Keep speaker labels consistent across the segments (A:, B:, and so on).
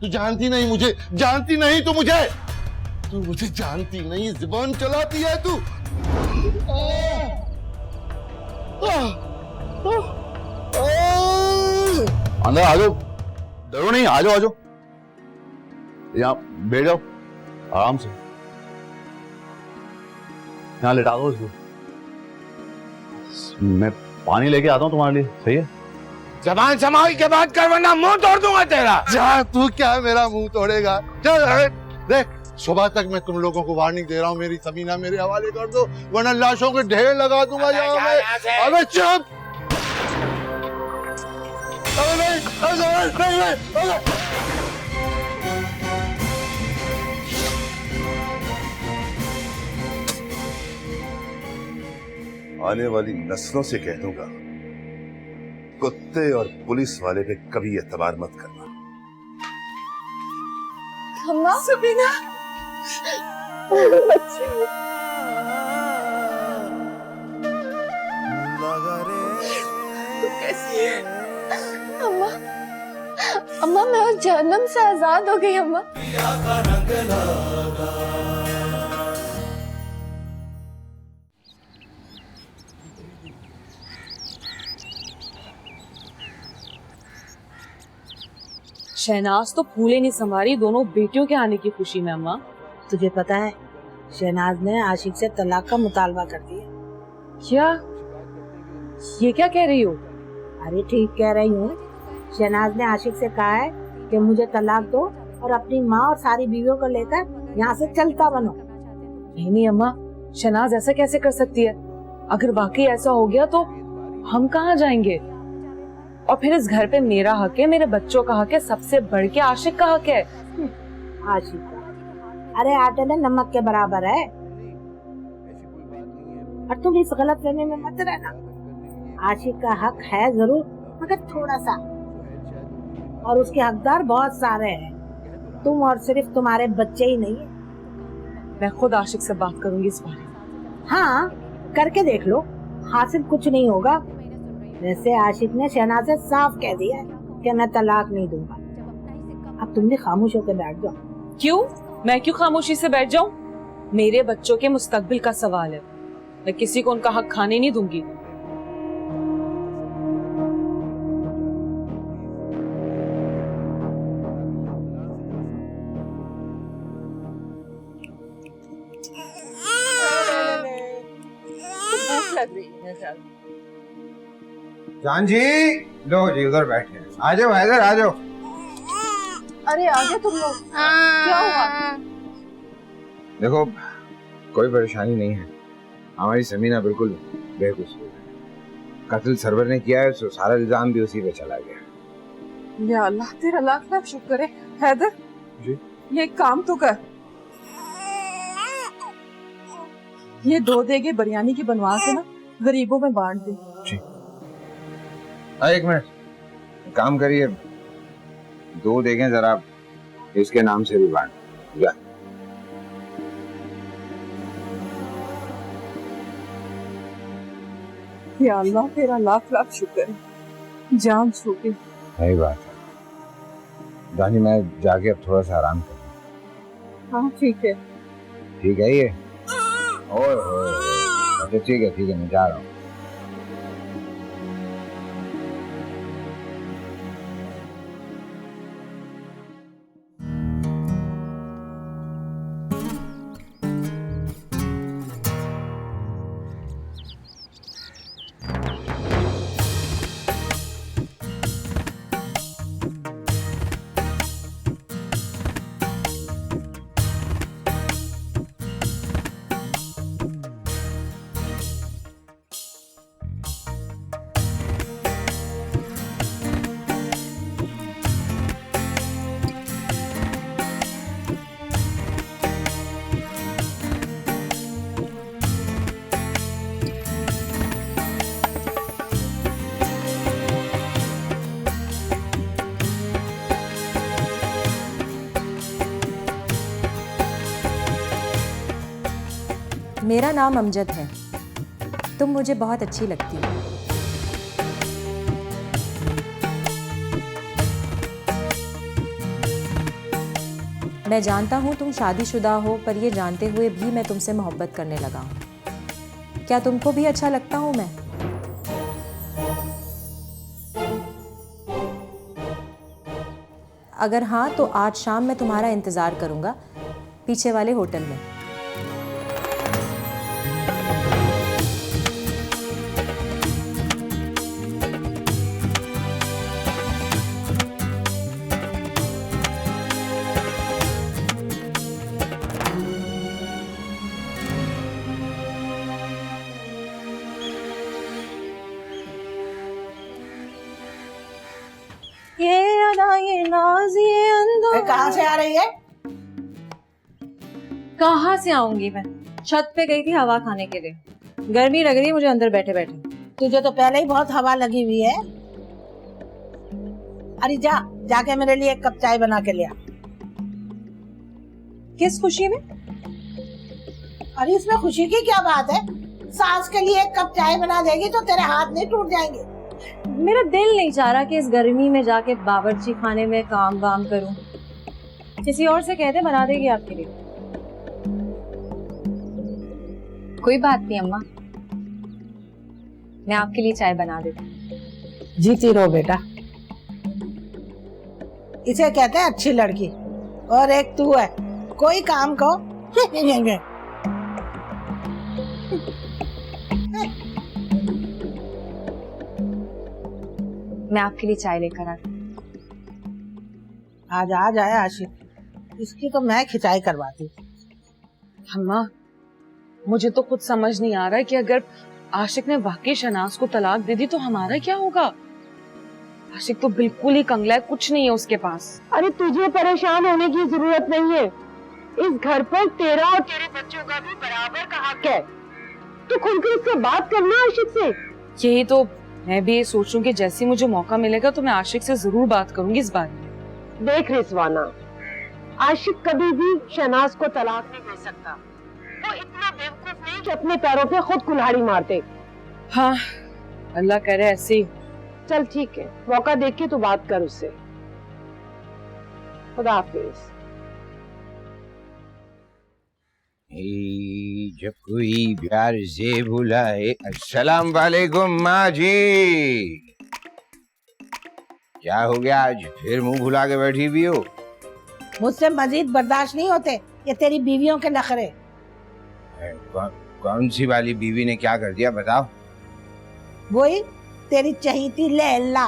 A: तू जानती नहीं मुझे, जानती नहीं तू मुझे, तू मुझे जानती नहीं, जुबान चलाती है तू।
B: अंदर आ जाओ, डरो नहीं, आ जाओ आ जाओ, यहाँ बैठ जाओ आराम से, यहाँ लिटा दो इसको, मैं पानी लेके आता हूँ तुम्हारे लिए, सही है?
A: जबान संभाल के बात कर वरना मुंह तोड़ दूंगा तेरा। जा, तू क्या मेरा मुंह तोड़ेगा? चल देख, सुबह तक मैं तुम लोगों को वार्निंग दे रहा हूँ, मेरी समीना मेरे हवाले कर दो वरना लाशों के ढेर लगा दूंगा यहाँ मैं। अबे चुप! अबे नहीं।
C: आने वाली नस्लों से कह दूंगा, कुत्ते और पुलिस वाले पे कभी एतबार मत करना।
D: अम्मा, सबीना, बच्ची, तू कैसी है? अम्मा, अम्मा मैं उस जहन्नम से आजाद हो गई अम्मा।
E: शहनाज तो फूले नहीं संवारी दोनों बेटियों के आने की खुशी में। अम्मा
F: तुझे पता है शहनाज ने आशिक से तलाक का मुतालबा कर दिया।
E: क्या? ये क्या कह रही हो?
F: अरे ठीक कह रही हूँ। शहनाज ने आशिक से कहा है कि मुझे तलाक दो और अपनी माँ और सारी बीवियों को लेकर यहाँ से चलता बनो।
E: नहीं अम्मा, शहनाज ऐसा कैसे कर सकती है? अगर वाकई ऐसा हो गया तो हम कहाँ जाएंगे? और फिर इस घर पे मेरा हक है, मेरे बच्चों का हक है, सबसे बढ़ के आशिक का हक है।
F: आशिक का? अरे आटे में नमक के बराबर है। और तुम इस गलतफहमी में मत रहना। आशिक का हक है जरूर, मगर थोड़ा सा, और उसके हकदार बहुत सारे हैं। तुम और सिर्फ तुम्हारे बच्चे ही नहीं है।
E: मैं खुद आशिक से बात करूंगी इस बारे।
F: हाँ, करके देख लो, हासिल कुछ नहीं होगा। वैसे आशिक ने शहनाज से साफ कह दिया है कि मैं तलाक नहीं दूंगा। अब तुम भी खामोश होकर बैठ जाओ।
E: क्यों? मैं क्यों खामोशी से बैठ जाऊं? मेरे बच्चों के मुस्तकबिल का सवाल है, मैं किसी को उनका हक खाने नहीं दूंगी।
G: जान जी, लो जी उधर बैठे, आ जाओ इधर आ जाओ।
D: अरे आगे तुम लोग, क्या हुआ?
G: देखो कोई परेशानी नहीं है, हमारी समीना बिल्कुल बेकसूर है। कत्ल सरवर ने किया है, तो सारा इल्जाम भी उसी पे चला गया।
D: या अल्लाह, तेरा लाख लाख शुक्र है। हैदर
G: जी,
D: ये एक काम तो कर, ये 2 देगे बिरयानी की बनवा के ना गरीबों में बांट दे।
G: जी, एक मिनट, काम करिए, 2 देखें जरा, इसके नाम से भी बांट जा।
D: या अल्लाह, तेरा लाख लाख शुक्र है, जान छूटी।
G: सही बात है जानी, मैं जाके अब थोड़ा सा आराम करूँ।
D: हाँ ठीक है।
G: ठीक है ये, ओए अच्छा ठीक है, मैं जा रहा हूँ।
H: मेरा नाम अमजद है, तुम मुझे बहुत अच्छी लगती हो। मैं जानता हूँ तुम शादीशुदा हो, पर ये जानते हुए भी मैं तुमसे मोहब्बत करने लगा हूँ। क्या तुमको भी अच्छा लगता हूँ मैं? अगर हाँ तो आज शाम मैं तुम्हारा इंतज़ार करूँगा पीछे वाले होटल में।
F: ये अदा ये नाज ये अंदर कहाँ से आ रही है?
E: कहाँ से आऊंगी मैं? छत पे गई थी हवा खाने के लिए। गर्मी लग रही है मुझे अंदर बैठे बैठे।
F: तुझे तो पहले ही बहुत हवा लगी हुई है। अरे जाके मेरे लिए एक कप चाय बना के ले आ।
E: किस खुशी में?
F: अरे इसमें खुशी की क्या बात है? सास के लिए एक कप चाय बना देगी तो तेरे हाथ नहीं टूट जाएंगे।
E: मेरा दिल नहीं चाह रहा कि इस गर्मी में जाके बावर्ची खाने में काम वाम करूं। किसी और से कहते बना देगी आपके लिए। कोई बात नहीं अम्मा, मैं आपके लिए चाय बना देती।
F: जीती रहो बेटा। इसे कहते हैं अच्छी लड़की, और एक तू है कोई काम को
E: मैं आपके लिए चाय लेकर आती।
F: आ जाए आशिक, इसकी तो मैं खिंचाई करवाती।
E: अम्मा मुझे तो कुछ समझ नहीं आ रहा है कि अगर आशिक ने वाकई शनाज को तलाक दे दी तो हमारा क्या होगा? आशिक तो बिल्कुल ही कंगला है, कुछ नहीं है उसके पास।
I: अरे तुझे परेशान होने की जरूरत नहीं है। इस घर पर तेरा और तेरे बच्चों का भी बराबर का हक है। तू खुलकर इससे बात करना आशिक से।
E: यही तो मैं भी ये सोचूं कि जैसे मुझे मौका मिलेगा तो मैं आशिक से जरूर बात करूंगी इस बारे में।
I: देख रिजवाना, आशिक कभी भी शनाज को तलाक नहीं दे सकता। वो इतना बेवकूफ नहीं कि अपने पैरों पे खुद कुल्हाड़ी मारते।
E: हाँ अल्लाह करे ऐसे ही।
I: चल ठीक है, मौका देख के तू बात कर उससे। खुदा हाफिज।
G: जब कोई प्यार से बुलाए। अस्सलाम वालेकुम माँ जी। क्या हो गया, आज फिर मुंह भुला के बैठी भी हो?
F: मुझसे मजीद बर्दाश्त नहीं होते ये तेरी बीवियों के नखरे।
G: कौन सी वाली बीवी ने क्या कर दिया बताओ?
F: वही तेरी चहीती लैला।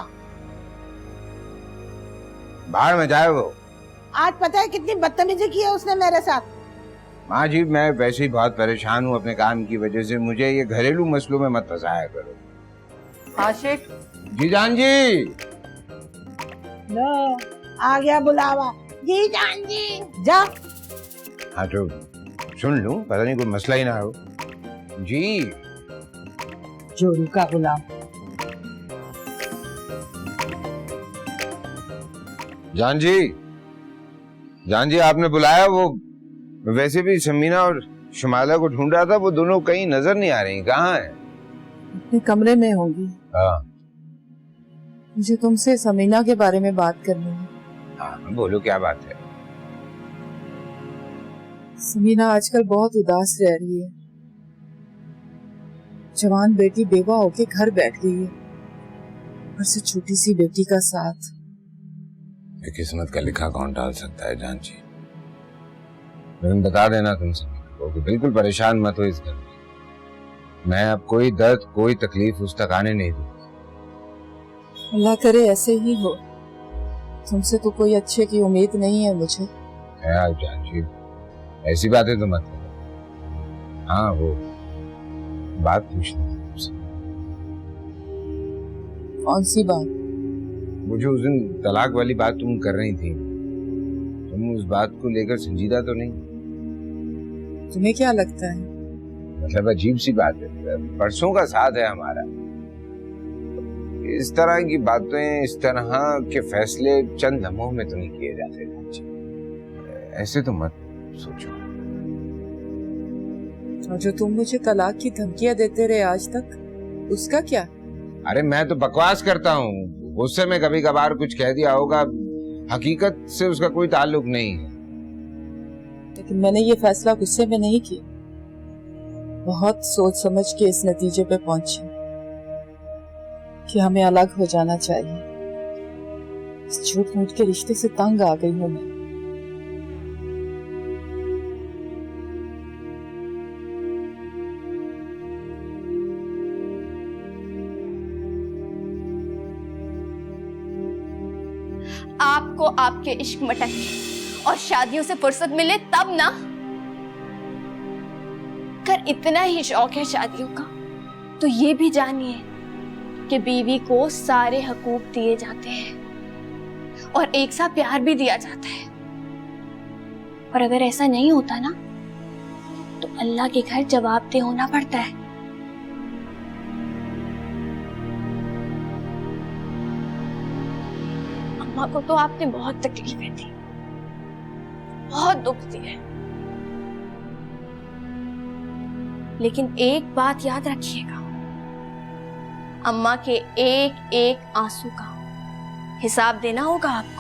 G: बाहर में जाए वो।
F: आज पता है कितनी बदतमीजी की है उसने मेरे साथ।
G: माँ जी मैं वैसे ही बहुत परेशान हूँ अपने काम की वजह से, मुझे ये घरेलू मसलों में मत फंसाया करो।
F: आशिक
G: जी जान जी।
F: लो आ गया बुलावा। जी जान जी जा।
G: हाँ तो सुन लूं, पता नहीं कोई मसला ही ना हो। जी
F: जोरू का गुलाम।
G: जान जी आपने बुलाया? वो वैसे भी समीना और शमाला को ढूंढ रहा था, वो दोनों कहीं नजर नहीं आ रही। कहाँ है?
J: अपने कमरे में होंगी।
G: हाँ
J: मुझे तुमसे समीना के बारे में बात करनी है।
G: हाँ बोलो क्या बात है?
J: समीना आजकल बहुत उदास रह रही है। जवान बेटी बेवा होके घर बैठ गई है, और से छोटी सी बेटी का साथ।
G: ये किस्मत का लिखा कौन डाल सकता है जान जी। लेकिन बता देना तुम समीना को कि बिल्कुल परेशान मत हो इस घर में। मैं अब कोई दर्द कोई तकलीफ उस तक आने नहीं दूंगा।
J: अल्लाह करे ऐसे ही हो। तुमसे तो कोई अच्छे की उम्मीद नहीं है मुझे।
G: ख्याल जान जी, ऐसी बातें तो मत करो। हाँ वो बात पूछनी है तुमसे।
J: कौन सी बात?
G: वो जो उस दिन तलाक वाली बात तुम कर रही थी, तुम उस बात को लेकर संजीदा तो नहीं?
J: तुम्हें क्या लगता है?
G: मतलब अजीब सी बात है, परसों का साथ है हमारा। इस तरह की बातें, इस तरह के फैसले चंद लम्हों में तो नहीं किए जाते। ऐसे तो मत सोचो।
J: और जो तुम मुझे तलाक की धमकियां देते रहे आज तक, उसका क्या?
G: अरे मैं तो बकवास करता हूँ, गुस्से में कभी कभार कुछ कह दिया होगा, हकीकत से उसका कोई ताल्लुक नहीं है।
J: लेकिन मैंने ये फैसला गुस्से में नहीं किया, बहुत सोच समझ के इस नतीजे पे पहुंची कि हमें अलग हो जाना चाहिए। इस झूठ मूठ के रिश्ते से तंग आ गई हूं मैं।
D: आपको आपके इश्क मटक और शादियों से फुर्सत मिले तब ना। अगर इतना ही शौक है शादियों का तो ये भी जानिए कि बीवी को सारे हकूक दिए जाते हैं और एक सा प्यार भी दिया जाता है। और अगर ऐसा नहीं होता ना तो अल्लाह के घर जवाबदेह होना पड़ता है। अम्मा को तो आपने बहुत तकलीफें दी, बहुत दुख दिए, लेकिन एक बात याद रखिएगा, अम्मा के एक एक आंसू का हिसाब देना होगा आपको।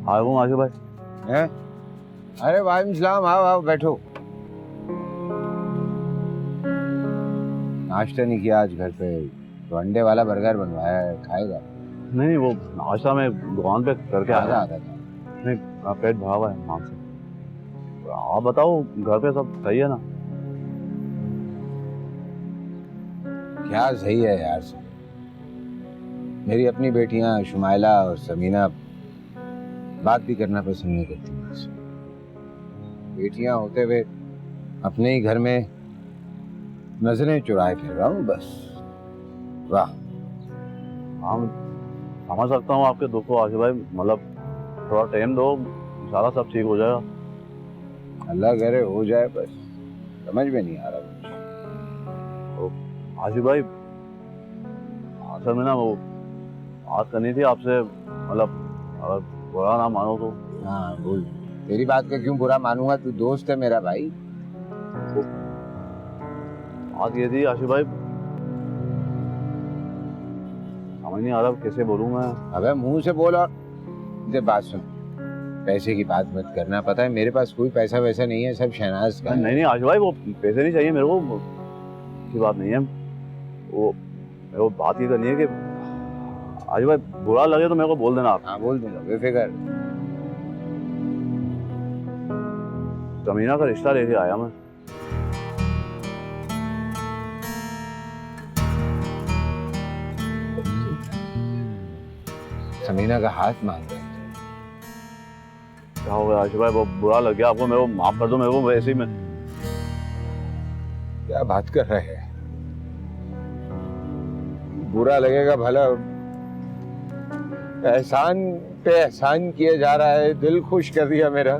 B: आए हूँ आगे भाई।
G: हैं? अरे वालेकुम सलाम, आओ आओ बैठो। नाश्ता नहीं किया आज घर पे, तो अंडे वाला बर्गर बनवाया है, खाएगा?
B: नहीं वो नाश्ता में दुकान पे करके आया
G: आता था।
B: नहीं, पेट भरा हुआ है मां से। आप बताओ घर पे सब सही है ना?
G: क्या सही है यार, मेरी अपनी बेटियां शुमाइला और समीना बात भी करना पसंद नहीं करती मुझसे। बेटियां होते हुए अपने ही घर में नजरें चुराए फिर रहा हूँ बस। वाह।
B: हम समझ सकता हूँ आपके दुख को आसिफ भाई, मतलब थोड़ा टाइम दो, सारा सब ठीक हो जाएगा।
G: अल्लाह करे हो जाए, बस समझ में नहीं आ रहा कुछ।
B: तो आसिफ भाई असल में ना वो बात करनी थी आपसे, मतलब अगर बुरा ना मानो तो।
G: हाँ बोल, तेरी बात का क्यों बुरा मानूंगा, तू दोस्त है मेरा भाई।
B: बात ये थी आसिफ भाई, समझ नहीं आ रहा कैसे बोलूं मैं।
G: अबे मुंह से बोल। और मुझे बात सुन, पैसे की बात मत करना, पता है मेरे पास कोई पैसा वैसा नहीं है, सब शहनाज का।
B: नहीं आसिफ भाई वो पैसे नहीं चाहिए मेरे को, की बात नहीं है वो। मेरे को बात ये करनी है कि आज भाई बुरा लगे तो मेरे को बोल देना आप।
G: हाँ बोल दूंगा बेफिक्र।
B: समीना का रिश्ता लेके आया मैं।
G: समीना का हाथ मांग रहे थे।
B: क्या हो गया आशिफ भाई, वो बुरा लग गया आपको? मेरे को माफ कर दो, मेरे को वैसे ही मैं।
G: क्या बात कर रहे हैं? बुरा लगेगा भला, एहसान पे एहसान किया जा रहा है, दिल खुश कर दिया मेरा।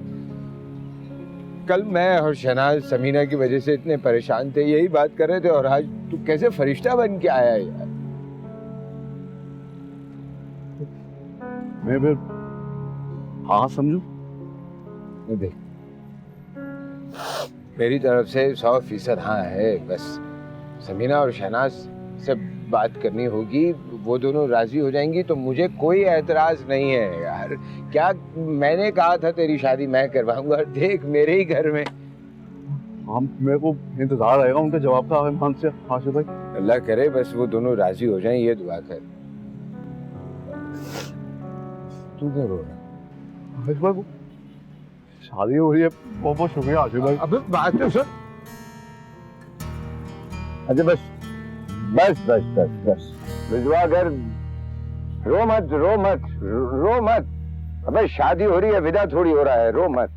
G: कल मैं और शहनाज समीना की वजह से इतने परेशान थे, यही बात कर रहे थे, और आज तू कैसे फरिश्ता बन के आया यार।
B: मैं फिर हाँ समझू?
G: देख मेरी तरफ से 100% हाँ है, बस समीना और शहनाज से बात करनी होगी, वो दोनों राजी हो जाएंगी तो मुझे कोई एतराज नहीं है यार। क्या मैंने कहा था तेरी शादी मैं करवाऊंगा, देख मेरे ही घर में।
B: हम मेरे को इंतजार रहेगा उनके जवाब का मान से आशिफ भाई।
G: अल्लाह करे बस वो दोनों राजी हो जाएं, ये दुआ कर। तू क्या रो रहा है?
B: आशिफ भाई शादी हो रही है, बहुत बहुत शुक्रिया आशिफ भाई।
G: अबे बात तो सुन। अच्छा बस बस बस बस बस भिजवा कर, रो मत रो मत रो मत। अबे शादी हो रही है, विदा थोड़ी हो रहा है, रो मत।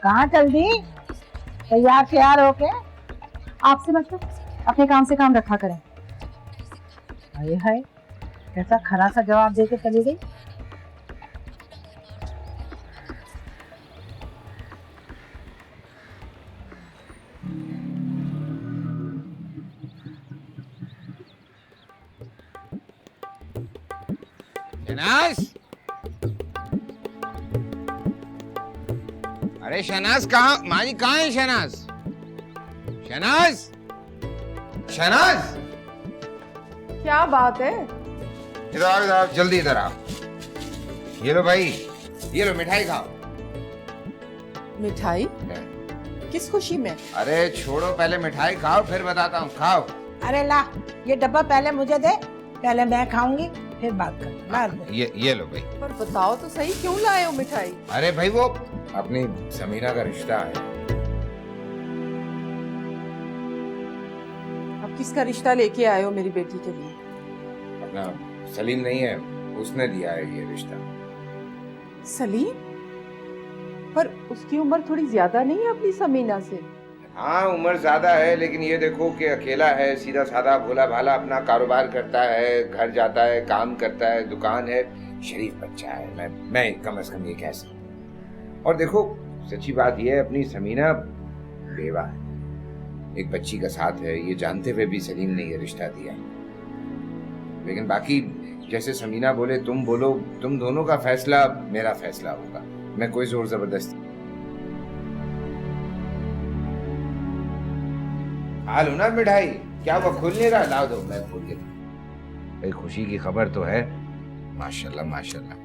F: कहाँ चल दी? तैयार श्यार होके?
I: आपसे मतलब अपने काम से काम रखा करें।
F: हाय हाय, कैसा खरा सा जवाब दे के चली गई।
G: शहनाज, अरे शहनाज कहाँ? माँ जी कहाँ है शहनाज? शहनाज, शहनाज,
J: क्या बात है?
G: इधर आओ, इधर आओ, जल्दी इधर आओ। ये लो भाई, ये लो मिठाई खाओ।
J: मिठाई? किस खुशी में?
G: अरे छोड़ो, पहले मिठाई खाओ फिर बताता हूँ, खाओ।
F: अरे ला, ये डब्बा पहले मुझे दे, पहले मैं खाऊंगी फिर बात कर।
G: ये लो भाई।
J: पर बताओ तो सही, क्यों लाए हो मिठाई?
G: अरे भाई वो अपनी समीना का रिश्ता है।
J: अब किसका रिश्ता लेके आए हो मेरी बेटी के लिए?
G: अपना सलीम नहीं है, उसने दिया है ये रिश्ता।
J: सलीम? पर उसकी उम्र थोड़ी ज्यादा नहीं है अपनी समीना से?
G: हाँ उम्र ज्यादा है, लेकिन ये देखो कि अकेला है, सीधा साधा भोला भाला, अपना कारोबार करता है, घर जाता है, काम करता है, दुकान है, शरीफ बच्चा है। मैं कम से कम ये कह सकता हूँ। और देखो सच्ची बात ये है, अपनी समीना बेवा है, एक बच्ची का साथ है, ये जानते हुए भी सलीम ने ये रिश्ता दिया। लेकिन बाकी जैसे समीना बोले तुम बोलो, तुम दोनों का फैसला मेरा फैसला होगा। मैं कोई जोर जबरदस्ती। खा लो ना मिठाई, क्या वो खुल नहीं रहा? लाओ दो, मैं खोल के भाई। खुशी की खबर तो है, माशाल्लाह माशाल्लाह,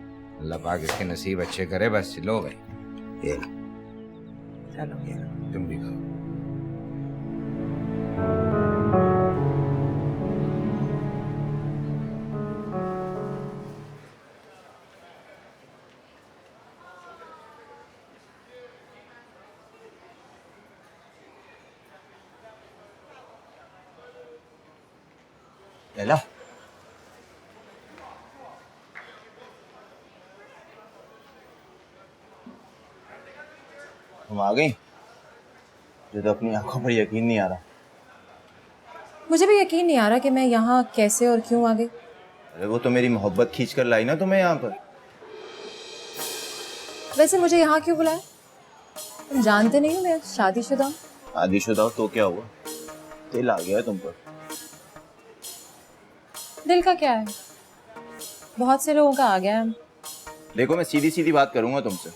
G: अल्लाह पाक इसके नसीब अच्छे करे। बस लो भाई, ये लो, चलो ये लो, तुम भी खाओ।
K: लैला, तुम आ गई? मुझे तो अपनी आंखों पर यकीन नहीं आ रहा।
H: मुझे भी यकीन नहीं आ रहा कि मैं यहाँ कैसे और क्यों आ गई।
K: अरे वो तो मेरी मोहब्बत खींच कर लाई ना तुम्हें यहाँ पर।
H: वैसे मुझे यहाँ क्यों बुलाया? तुम जानते नहीं हो मैं शादीशुदा हूँ।
K: शादीशुदा हो तो क्या हुआ? दिल आ गया है तुम पर।
H: दिल का क्या है, बहुत से लोगों का आ गया है।
K: देखो मैं सीधी सीधी बात करूंगा तुमसे,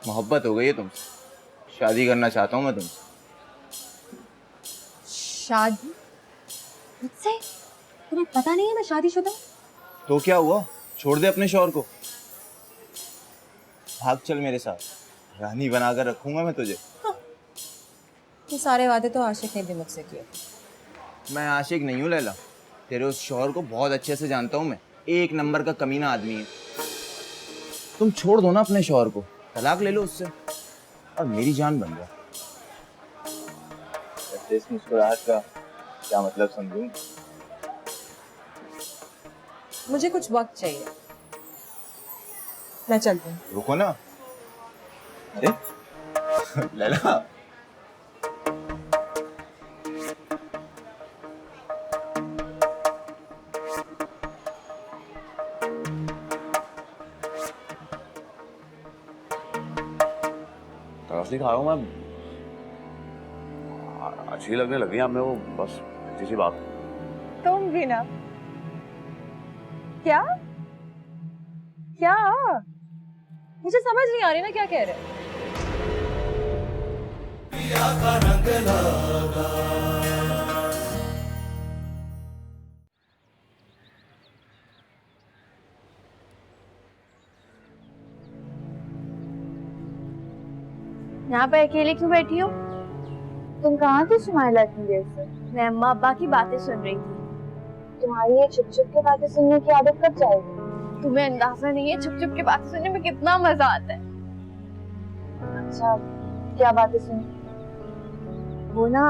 K: मोहब्बत हो गई है तुमसे, शादी करना चाहता हूँ मैं तुमसे।
H: शादी मुझसे? तुम्हें पता नहीं है मैं शादीशुदा हूँ?
K: तो क्या हुआ, छोड़ दे अपने शौहर को, भाग चल मेरे साथ, रानी बनाकर रखूंगा मैं तुझे।
H: हाँ। ये सारे वादे तो आशिक ने भी मुझसे किए।
K: मैं आशिक नहीं हूँ लैला, तेरे उस शौहर को बहुत अच्छे से जानता हूँ मैं, एक नंबर का कमीना आदमी है। तुम छोड़ दो ना अपने शौहर को, तलाक ले लो उससे और मेरी जान बन जा। इस मुस्कुराहट का क्या मतलब समझूं?
H: मुझे कुछ वक्त चाहिए, मैं चलती हूँ।
K: रुको ना, अरे लैला,
B: तरस नहीं खा रहा हूँ मैं, अच्छी लगने लगी हमें वो, बस अच्छी सी बात।
E: तुम भी ना, क्या क्या मुझे समझ नहीं आ रही ना क्या कह रहे।
D: यहाँ पे अकेले क्यों बैठी हो?
L: तुम कहाँ थे सुमाइला इतनी देर से?
D: मैं अम्मा अब्बा की बातें सुन रही थी।
L: तुम्हारी ये छुप छुप के बातें सुनने की आदत कब जाएगी?
D: तुम्हें अंदाजा नहीं है छुप छुप के बातें सुनने में कितना मजा आता है।
L: अच्छा, क्या बातें सुनी?
D: वो ना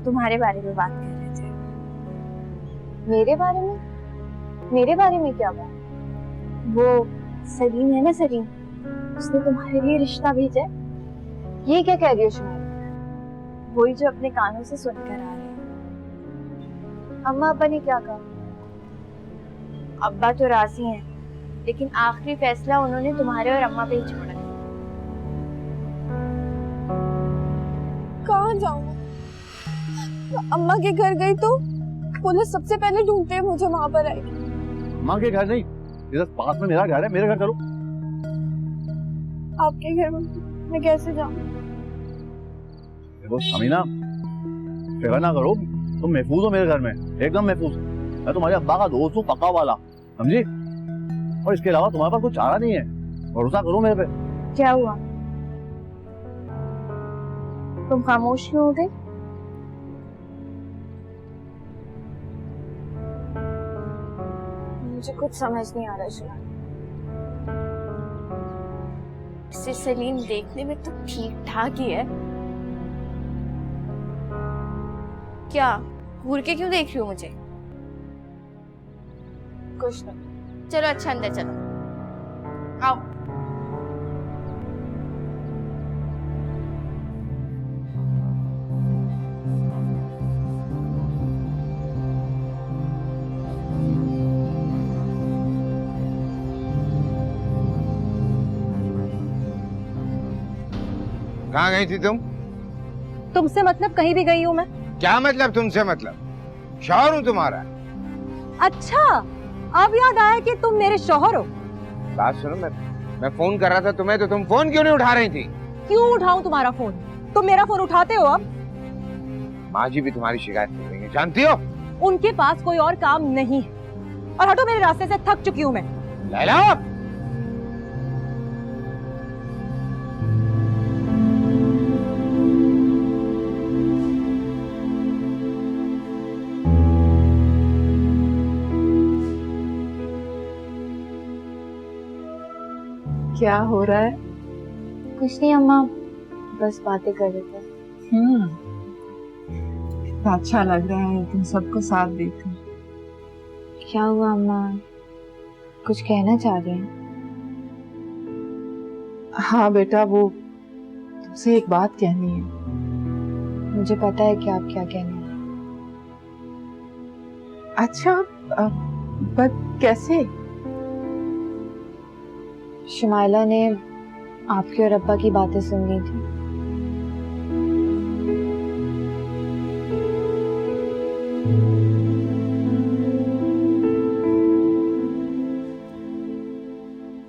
D: तुम्हारे बारे में बात कर रहे थे।
L: मेरे बारे में? मेरे बारे में क्या बात?
D: वो सलीम है ना, सलीम, उसने तुम्हारे लिए रिश्ता भेजा है।
L: ये क्या कह रही हो शुमाइला?
D: वही जो अपने कानों से सुनकर आ रहे हैं।
L: अम्मा अब्बा ने क्या कहा?
D: अब्बा तो राजी हैं, लेकिन आखिरी फैसला उन्होंने तुम्हारे और अम्मा पे ही छोड़ा है।
M: कहाँ जाऊँ? अम्मा के घर गई तो पुलिस सबसे पहले ढूंढते हुए मुझे वहां पर आई।
B: माँ के घर नहीं, इधर पास में मेरा घर है, मेरे घर चलो।
M: आपके घर में मैं कैसे जाऊँ?
B: देखो समीना, फिक्र ना करो, तुम महफूज हो मेरे घर में, एकदम महफूज। मैं तुम्हारे अब्बा का दोस्त हूँ, पक्का वाला, समझी? और इसके अलावा तुम्हारे पास कुछ चारा नहीं है, भरोसा करो मेरे पे।
D: क्या हुआ? तुम खामोश क्यों हो गए?
L: मुझे कुछ समझ नहीं आ रहा शुमाइला।
D: इससे सलीम देखने में तो ठीक ठाक ही है। क्या घूर के क्यों देख रही हो मुझे?
L: कुछ नहीं।
D: चलो अच्छा अंदर चलो, आओ।
G: कहाँ गई थी तुम?
H: तुमसे मतलब कहीं भी गई हूँ मैं?
G: क्या मतलब तुमसे मतलब? शौहर हूँ तुम्हारा।
H: अच्छा, अब याद आया कि तुम मेरे शौहर हो।
G: बात सुनो, मैं फोन कर रहा था तुम्हें, तो तुम फोन क्यों नहीं उठा रही थी?
H: क्यों उठाऊं तुम्हारा फोन? तुम मेरा फोन उठाते हो अब?
G: माँ जी भी तुम्हारी शिकायत कर देंगे, जानती हो?
H: उनके पास कोई और काम नहीं है। और हटो मेरे रास्ते से, थक चुकी हूँ मैं।
G: लैला,
J: क्या हो रहा है?
L: कुछ नहीं अम्मा, बस बातें कर रहे थे।
J: कितना अच्छा लग रहा है तुम सबको साथ देखकर।
L: क्या हुआ अम्मा, कुछ कहना चाह रहे हैं?
J: हाँ बेटा, वो तुमसे एक बात कहनी है।
L: मुझे पता है कि आप क्या कहने हैं।
J: अच्छा, पर कैसे?
L: शुमाइला ने आपकी और अब्बा की बातें सुन ली थी।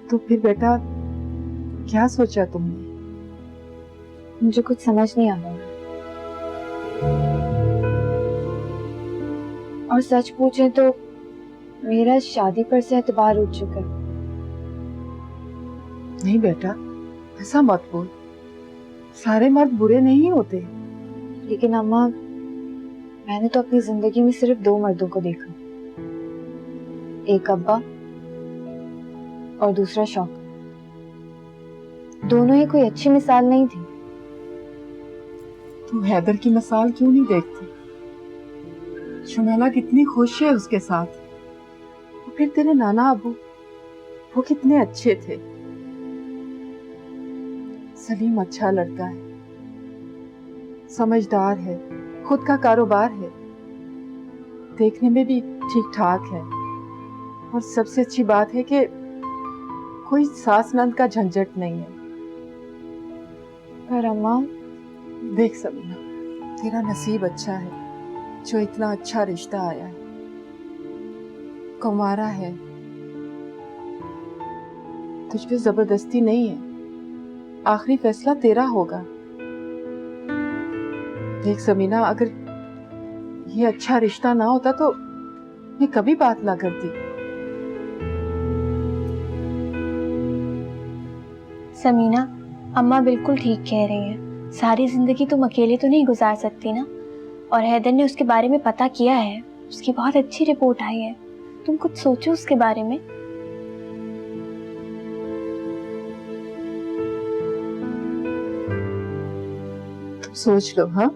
J: तो फिर बेटा क्या सोचा तुमने?
L: मुझे कुछ समझ नहीं आ रहा। और सच पूछे तो मेरा शादी पर से एतबार उठ चुका है।
J: नहीं बेटा, ऐसा मत बोल। सारे मर्द बुरे नहीं होते।
L: लेकिन अम्मा, मैंने तो अपनी जिंदगी में सिर्फ 2 मर्दों को देखा, एक अब्बा और दूसरा शौक। दोनों ही कोई अच्छी मिसाल नहीं थी।
J: तू हैदर की मिसाल क्यों नहीं देखती? शुमाइला कितनी खुश है उसके साथ। और फिर तेरे नाना अबू, वो कितने अच्छे थे। सलीम अच्छा लड़का है, समझदार है, खुद का कारोबार है, देखने में भी ठीक ठाक है। और सबसे अच्छी बात है कि कोई सास नंद का झंझट नहीं है।
L: पर अम्मा,
J: देख समीना, तेरा नसीब अच्छा है जो इतना अच्छा रिश्ता आया है। कुंवारा है, तुझ पे जबरदस्ती नहीं है, आखिरी फैसला तेरा होगा। देख समीना, अगर ये अच्छा रिश्ता ना होता तो मैं कभी बात ना करती।
D: समीना, अम्मा बिल्कुल ठीक कह रही हैं। सारी जिंदगी तुम अकेले तो नहीं गुजार सकती ना। और हैदर ने उसके बारे में पता किया है, उसकी बहुत अच्छी रिपोर्ट आई है। तुम कुछ सोचो उसके बारे में।
J: तुम सोच लो। हाँ,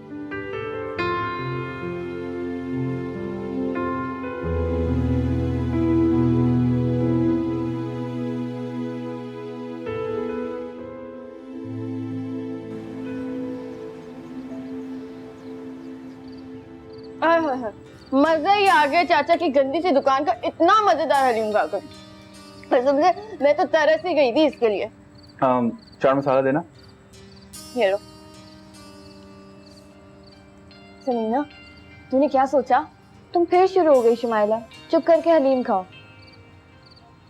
M: मजा ही आ गया चाचा की गंदी सी दुकान का इतना मजेदार हलीम खाकर। कसम से मैं तो तरस ही गई थी इसके लिए।
B: चाट मसाला देना।
M: ये लो। समीना, तूने क्या सोचा? तुम फिर शुरू हो गई शुमाइला। चुप करके हलीम खाओ।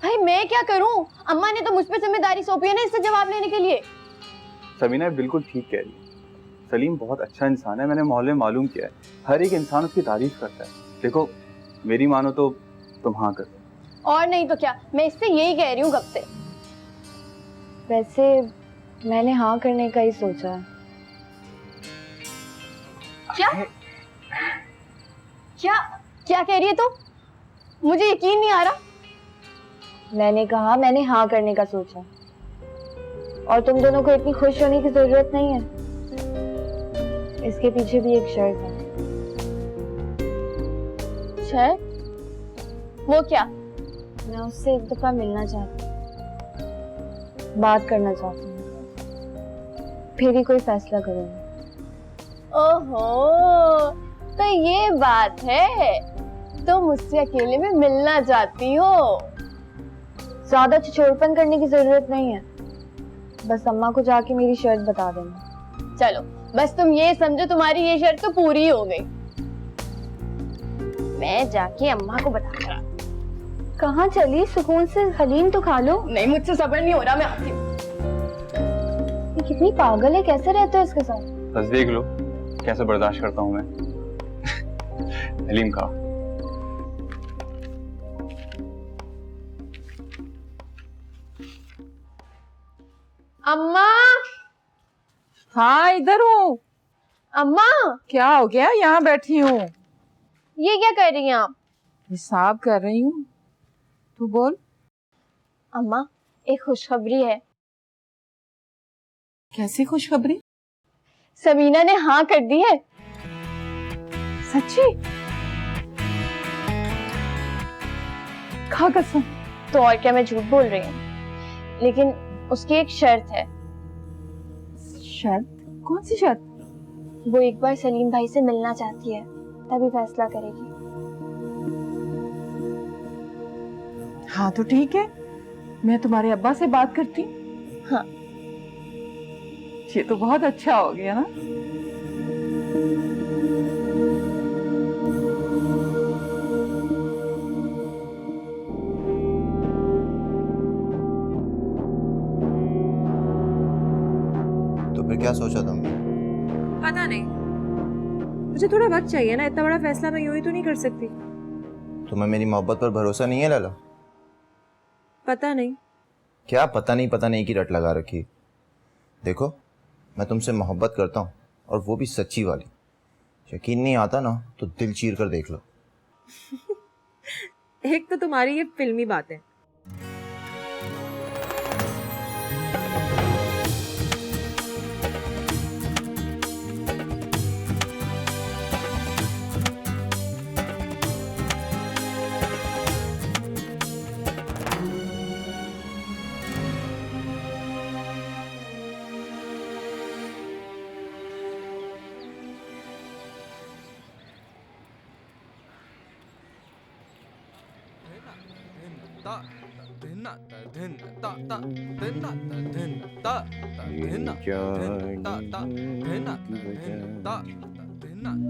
M: भाई मैं क्या करूं? अम्मा ने तो मुझ पे जिम्मेदारी सौंपी है ना इससे जवाब लेने के लिए।
B: समीना बिल्कुल ठीक कह रही है। सलीम बहुत अच्छा इंसान है, मैंने मोहल्ले में मालूम किया है। हर एक इंसान उसकी तारीफ करता है। देखो मेरी मानो तो तुम हाँ कर।
M: और नहीं तो क्या, मैं इससे यही कह रही हूँ कब से।
L: वैसे मैंने हाँ करने का ही सोचा है।
M: क्या क्या क्या कह रही है तू? मुझे यकीन नहीं आ रहा।
L: मैंने कहा मैंने हाँ करने का सोचा, और तुम दोनों को इतनी खुश होने की जरूरत नहीं है। इसके पीछे भी एक शर्त है।
M: शर्त? वो क्या?
L: मैं उससे एक दफा मिलना चाहती हूँ, बात करना चाहती हूँ, फिर ही कोई फैसला करूँगी।
M: ओहो, तो ये बात है, तुम मुझसे अकेले में मिलना चाहती हो?
L: ज्यादा छिछोरपन करने की जरूरत नहीं है, बस अम्मा को जाके मेरी शर्त बता देना।
M: चलो बस तुम ये समझो तुम्हारी ये शर्त तो पूरी हो गई। मैं जाके अम्मा को बता रहा।
L: कहाँ चली? सुकून से हलीम तो खा लो।
M: नहीं, मुझसे सब्र नहीं हो रहा, मैं आती हूँ।
L: ये कितनी पागल है, कैसे रहते हो इसके साथ?
B: बस देख लो कैसे बर्दाश्त करता हूँ मैं। हलीम खा।
M: अम्मा।
E: हाँ इधर हूँ।
M: अम्मा
E: क्या हो गया? यहाँ बैठी हूँ।
M: ये क्या कर रही हैं आप?
E: हिसाब कर रही हूँ। तू बोल।
M: अम्मा एक खुशखबरी है।
E: कैसी खुशखबरी?
M: समीना ने हाँ कर दी है।
E: सच्ची? खा कसम।
M: तो और क्या, मैं झूठ बोल रही हूँ, लेकिन उसकी एक शर्त है।
E: शर्त? कौन सी शर्त?
M: वो एक बार सलीम भाई से मिलना चाहती है, तभी फैसला करेगी।
E: हाँ तो ठीक है, मैं तुम्हारे अब्बा से बात करती।
M: हाँ।
E: ये तो बहुत अच्छा हो गया ना।
K: तो फिर क्या सोचा तुमने?
H: पता नहीं, मुझे थोड़ा वक्त चाहिए ना। इतना बड़ा फैसला मैं यूं ही तो नहीं कर सकती।
K: तुम्हें मेरी मोहब्बत पर भरोसा नहीं है लैला?
H: पता नहीं।
K: क्या पता नहीं की रट लगा रखी। देखो मैं तुमसे मोहब्बत करता हूँ, और वो भी सच्ची वाली। यकीन नहीं आता ना तो दिल चीर कर देख लो।
H: एक तो तुम्हारी ये फिल्मी बात है।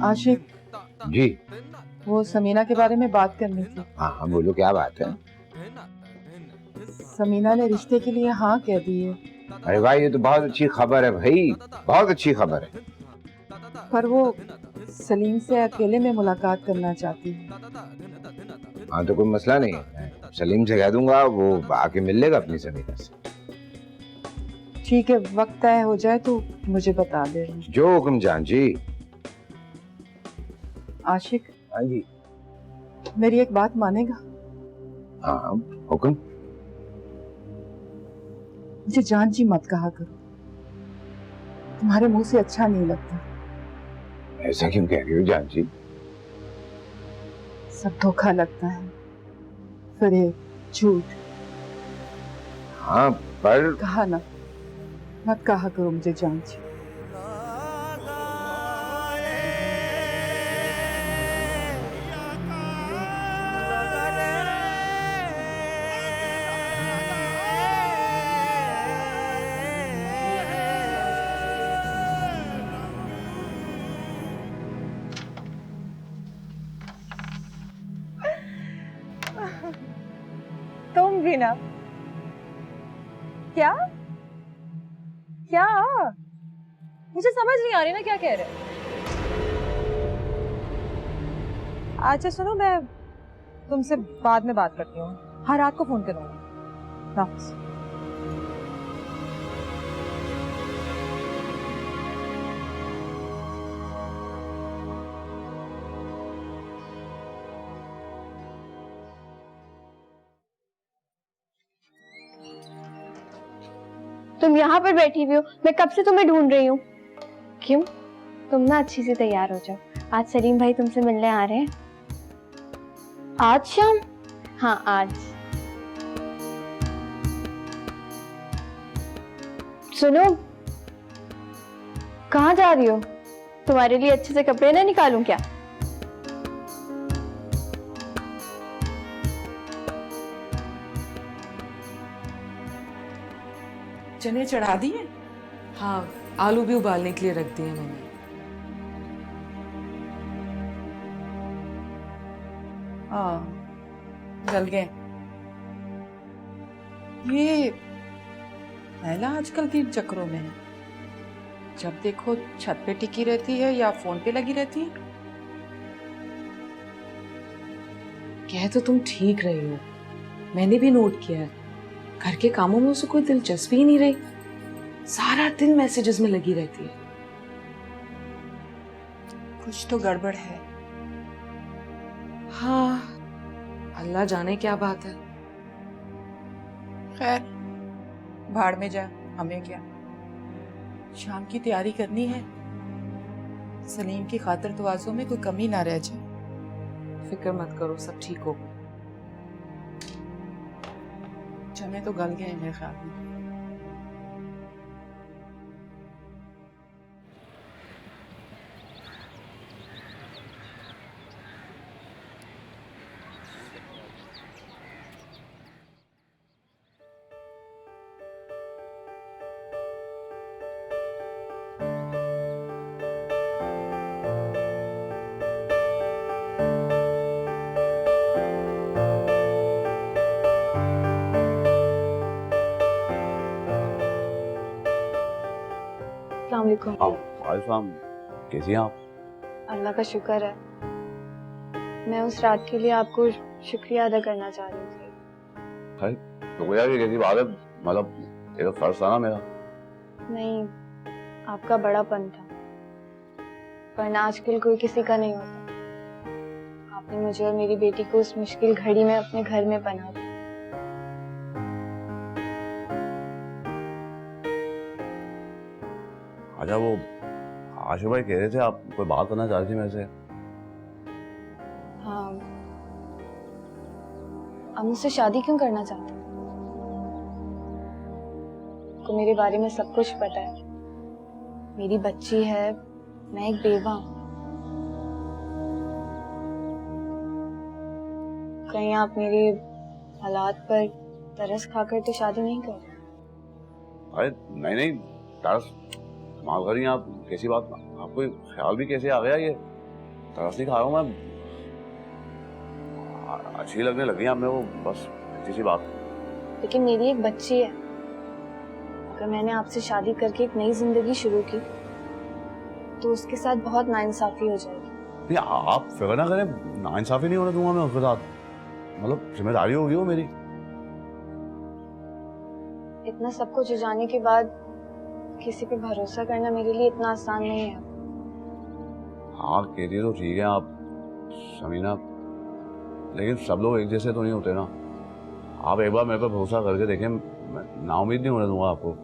E: आशिक
G: जी।
E: वो समीना के बारे में बात करनी थी।
G: हाँ हाँ बोलो, क्या बात है?
E: समीना ने रिश्ते के लिए हाँ कह दी है।
G: अरे भाई ये तो बहुत अच्छी खबर है भाई, बहुत अच्छी खबर है।
E: पर वो सलीम से अकेले में मुलाकात करना चाहती है।
G: हाँ तो कोई मसला नहीं है, सलीम से कह दूंगा, वो आके मिल लेगा अपनी समीना से।
E: ठीक है, वक्त तय हो जाए तो मुझे बता दे।
G: जो हुक्म जान जी।
E: आशिक।
G: हाँ जी।
E: मेरी एक बात मानेगा?
G: हाँ हुक्म।
E: मुझे जान जी मत कहा करो, तुम्हारे मुंह से अच्छा नहीं लगता।
G: ऐसा क्यों कह रही हो जान जी?
E: सब धोखा लगता है, फरेब, झूठ।
G: हाँ पर
E: कहा ना, मत कहा करो मुझे जान जी। भी ना। क्या क्या मुझे समझ नहीं आ रही ना क्या कह रहे। अच्छा सुनो, मैं तुमसे बाद में बात करती हूँ। हाँ, रात को फोन करूँगी। वापस।
M: तुम यहाँ पर बैठी हुई हो, मैं कब से तुम्हें ढूंढ रही हूँ। क्यों? तुम ना अच्छी सी तैयार हो जाओ, आज सलीम भाई तुमसे मिलने आ रहे हैं। आज शाम? हाँ आज। सुनो, कहाँ जा रही हो? तुम्हारे लिए अच्छे से कपड़े ना निकालूं क्या?
E: चने चढ़ा दिए? हाँ, आलू भी उबालने के लिए रख दिए मैंने।
J: जल गए। ये महिला आजकल तीन चक्रों में है। जब देखो छत पे टिकी रहती है या फोन पे लगी रहती है।
E: कह तो तुम ठीक रही हो, मैंने भी नोट किया है। घर के कामों में उसे कोई दिलचस्पी ही नहीं रही, सारा दिन मैसेजेस में लगी रहती है।
J: कुछ तो गड़बड़ है।
E: हाँ, अल्लाह जाने क्या बात है।
J: खैर, भाड़ में जा, हमें क्या। शाम की तैयारी करनी है। सलीम की खातिर तवाज़ो में कोई कमी ना रह जाए।
E: फिक्र मत करो, सब ठीक होगा।
J: चने तो गल गए मेरे ख्याल में।
B: अस्सलाम, कैसी हैं आप?
M: अल्लाह का शुक्र है। मैं उस रात के लिए आपको शुक्रिया अदा करना चाह रही थी।
B: शुक्रिया की कैसी बात है, मतलब ये तो फर्ज था ना मेरा।
M: नहीं, आपका बड़ापन था, वरना आजकल कोई किसी का नहीं होता। आपने मुझे और मेरी बेटी को उस मुश्किल घड़ी में अपने घर में बना दिया।
B: अच्छा, वो आशु भाई कह रहे थे आप कोई बात करना चाह रही थी मेरे से।
M: हाँ, आप मुझसे शादी क्यों करना चाहते हैं? आपको मेरे बारे में सब कुछ पता है। मेरी बच्ची है, मैं एक बेवा हूं। कहीं आप मेरे हालात पर तरस खाकर तो शादी नहीं कर रहे?
B: अरे नहीं नहीं, तरस माल करिए आप, कैसी बात। आपको ख्याल भी कैसे आ गया? ये तरस नहीं खा रहा हूँ मैं, अच्छी लगने लगी आप में वो, बस अच्छी सी बात।
M: लेकिन मेरी एक बच्ची है, अगर मैंने आपसे शादी करके एक नई जिंदगी शुरू की तो उसके साथ बहुत नाइंसाफी हो जाएगी।
B: नहीं, आप फिक्र ना करें, नाइंसाफी नहीं होने दूंगा मैं उसके साथ। मतलब जिम्मेदारी होगी वो मेरी।
M: इतना सब कुछ जाने के बाद किसी पे भरोसा करना मेरे लिए इतना आसान नहीं है।
B: हाँ, कहती तो ठीक है आप समीना, लेकिन सब लोग एक जैसे तो नहीं होते ना। आप एक बार मेरे पर भरोसा करके देखें, मैं नाउम्मीद नहीं होने दूंगा आपको।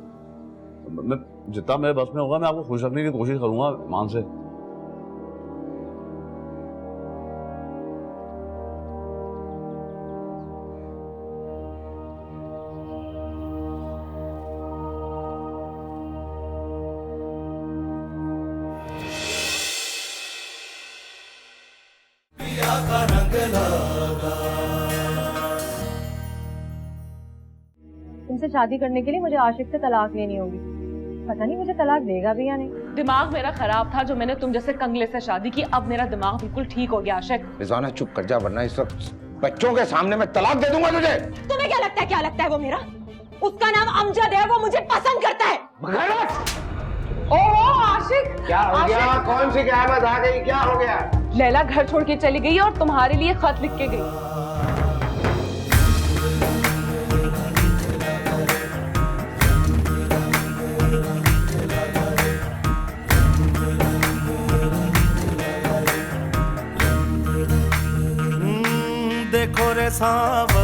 B: मैं जितना मेरे बस में होगा मैं आपको खुश रखने की कोशिश करूंगा ईमान से।
L: तुमसे शादी करने के लिए मुझे आशिक से तलाक लेनी होगी। पता नहीं मुझे तलाक देगा भी या नहीं।
E: दिमाग मेरा खराब था जो मैंने तुम जैसे कंगले से शादी की। अब मेरा दिमाग बिल्कुल ठीक हो गया। आशिक,
G: रिज़वाना चुप कर जा, वरना इस वक्त
A: बच्चों के सामने मैं तलाक दे दूंगा तुझे।
I: तुम्हें क्या लगता है, क्या लगता है वो मेरा? उसका नाम अमजद है, वो मुझे पसंद करता है।
E: ओह आशिक,
G: क्या हो गया? कौन सी क़यामत आ गई? क्या हो गया?
E: लैला घर छोड़ के चली गई और तुम्हारे लिए खत लिख के गई।
N: देखो रे साव